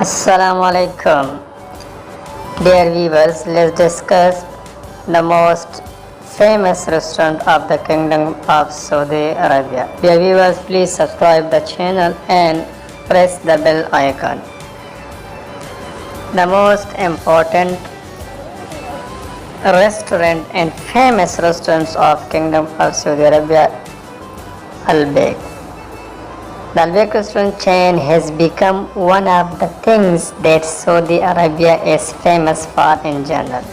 Assalamu alaikum. Dear viewers, let's discuss the most famous restaurant of the Kingdom of Saudi Arabia. Dear viewers, please subscribe the channel and press the bell icon. The most important restaurant and famous restaurants of Kingdom of Saudi Arabia, albaik. The albaik restaurant chain has become one of the things that Saudi Arabia is famous for in general,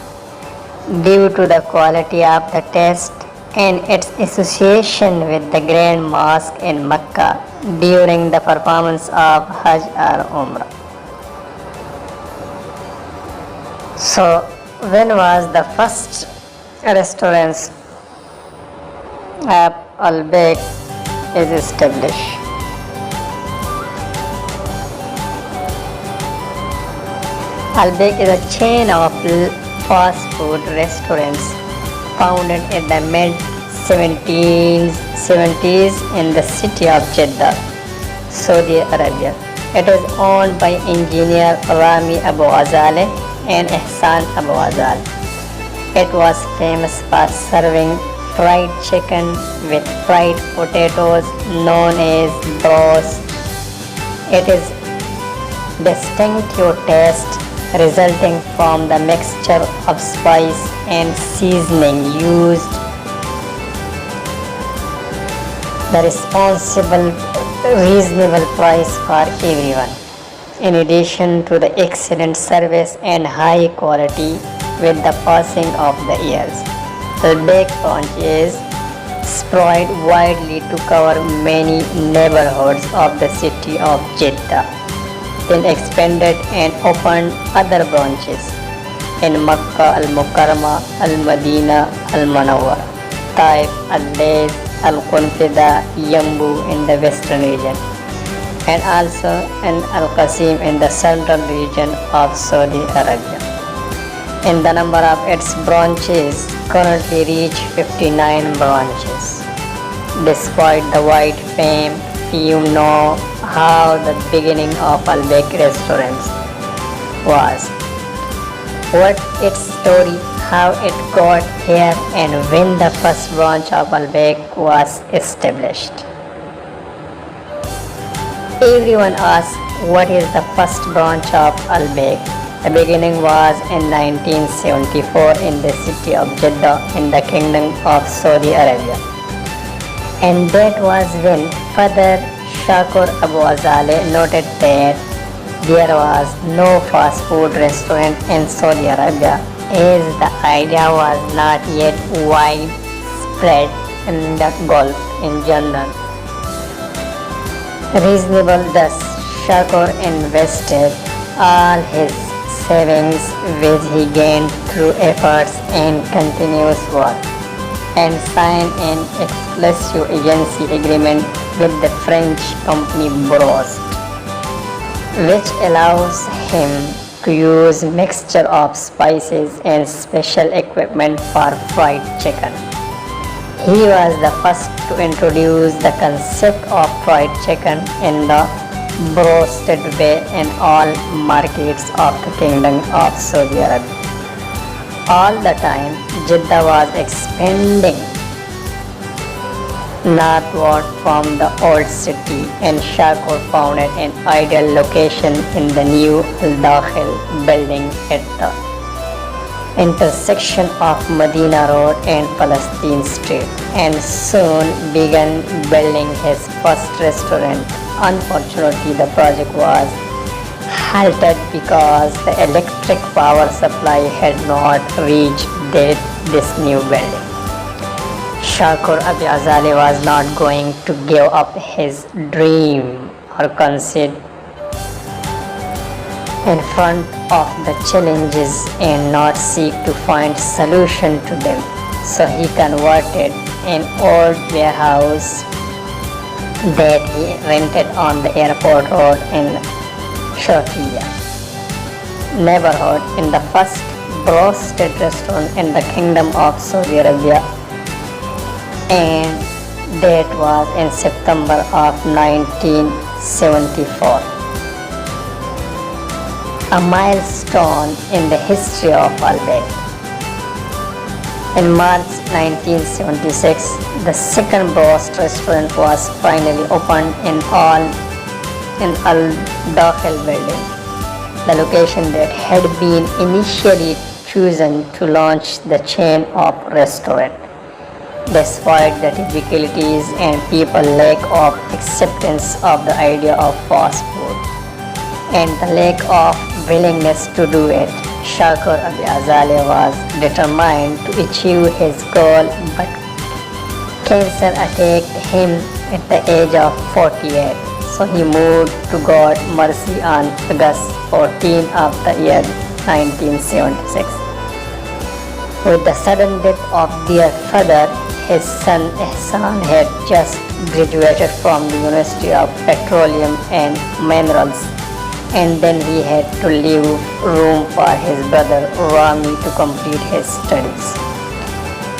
due to the quality of the taste and its association with the Grand Mosque in Mecca during the performance of Hajj or Umrah. So, when was the first restaurant of albaik is established? Albaik is a chain of fast food restaurants founded in the mid-1770s in the city of Jeddah, Saudi Arabia. It is owned by engineer Rami Abu Ghazale and Ihsan Abu Ghazal. It was famous for serving fried chicken with fried potatoes known as broast. It is distinctive taste resulting from the mixture of spice and seasoning used, the reasonable price for everyone, in addition to the excellent service and high quality with the passing of the years. Albaik branch is spread widely to cover many neighborhoods of the city of Jeddah, then expanded and opened other branches in Makkah, Al-Mukarramah, Al-Madinah, Al-Munawwara, Taif, Al-Lays, Al-Qunfida, Yambu in the western region, and also in Al-Qasim in the central region of Saudi Arabia. And the number of its branches currently reach 59 branches. Despite the wide fame, you know how the beginning of albaik restaurants was, what its story, how it got here, and when the first branch of albaik was established. Everyone asks, what is the first branch of albaik? The beginning was in 1974 in the city of Jeddah in the Kingdom of Saudi Arabia, and that was when Father Shakur Abu Ghazale noted that there was no fast food restaurant in Saudi Arabia, as the idea was not yet widespread in the Gulf in general. Reasonable, thus Shakur invested all his savings, which he gained through efforts and continuous work, and signed an exclusive agency agreement with the French company Brost, which allows him to use mixture of spices and special equipment for fried chicken. He was the first to introduce the concept of fried chicken in the broasted way in all markets of the Kingdom of Saudi Arabia. All the time, Jeddah was expanding northward from the old city, and Shakur found an ideal location in the new Al-Dakhil building at the intersection of Medina Road and Palestine Street, and soon began building his first restaurant. Unfortunately, the project was halted because the electric power supply had not reached this new building. Shakur Abu Ghazale was not going to give up his dream or concede in front of the challenges and not seek to find solution to them. So he converted an old warehouse that he rented on the airport road in Shafia neighborhood in the first broasted restaurant in the Kingdom of Saudi Arabia, and that was in September of 1974. a milestone in the history of albaik. In March 1976, the second Bros restaurant was finally opened in Al Dakhil building, the location that had been initially chosen to launch the chain of restaurant. Despite the difficulties and people's lack of acceptance of the idea of fast food and the lack of willingness to do it, Shakur Abi Azale was determined to achieve his goal, but cancer attacked him at the age of 48. So he moved to God's mercy on August 14 of the year 1976. With the sudden death of their father, his son Ehsan had just graduated from the University of Petroleum and Minerals, and then he had to leave room for his brother Rami to complete his studies.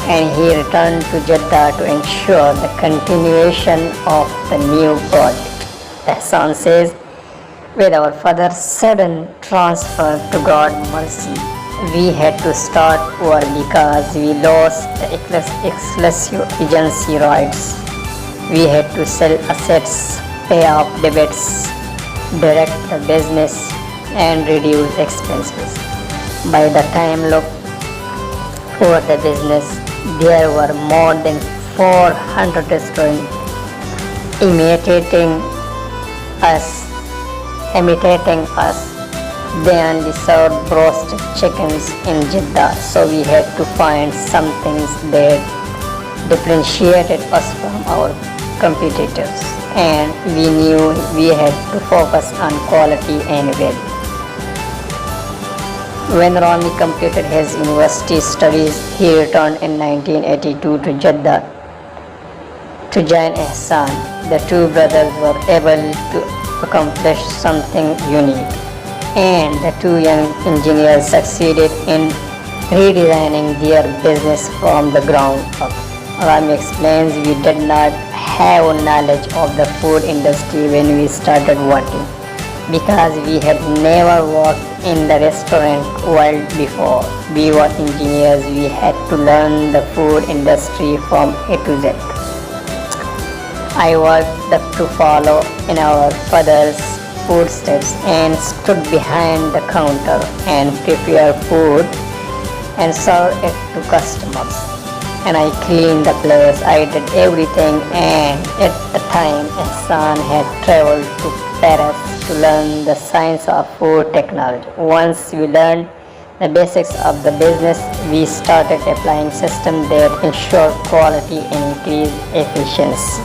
And he returned to Jeddah to ensure the continuation of the new project. Ehsan says, with our father's sudden transfer to God's mercy, we had to start over because we lost the exclusive agency rights. We had to sell assets, pay off debts, direct the business, and reduce expenses. By the time look for the business, there were more than 400 restaurants imitating us. They only served roasted chickens in Jeddah, so we had to find some things that differentiated us from our competitors, and we knew we had to focus on quality and value. When Rami completed his university studies, he returned in 1982 to Jeddah to join Ehsan. The two brothers were able to accomplish something unique, and the two young engineers succeeded in redesigning their business from the ground up. Rami explains, we did not have knowledge of the food industry when we started working because we had never worked in the restaurant world before. We were engineers, we had to learn the food industry from A to Z. I worked to follow in our father's footsteps and stood behind the counter and prepared food and served it to customers. And I cleaned the place, I did everything, and at the time Ehsan had traveled to Paris to learn the science of food technology. Once we learned the basics of the business, we started applying systems that ensure quality and increase efficiency.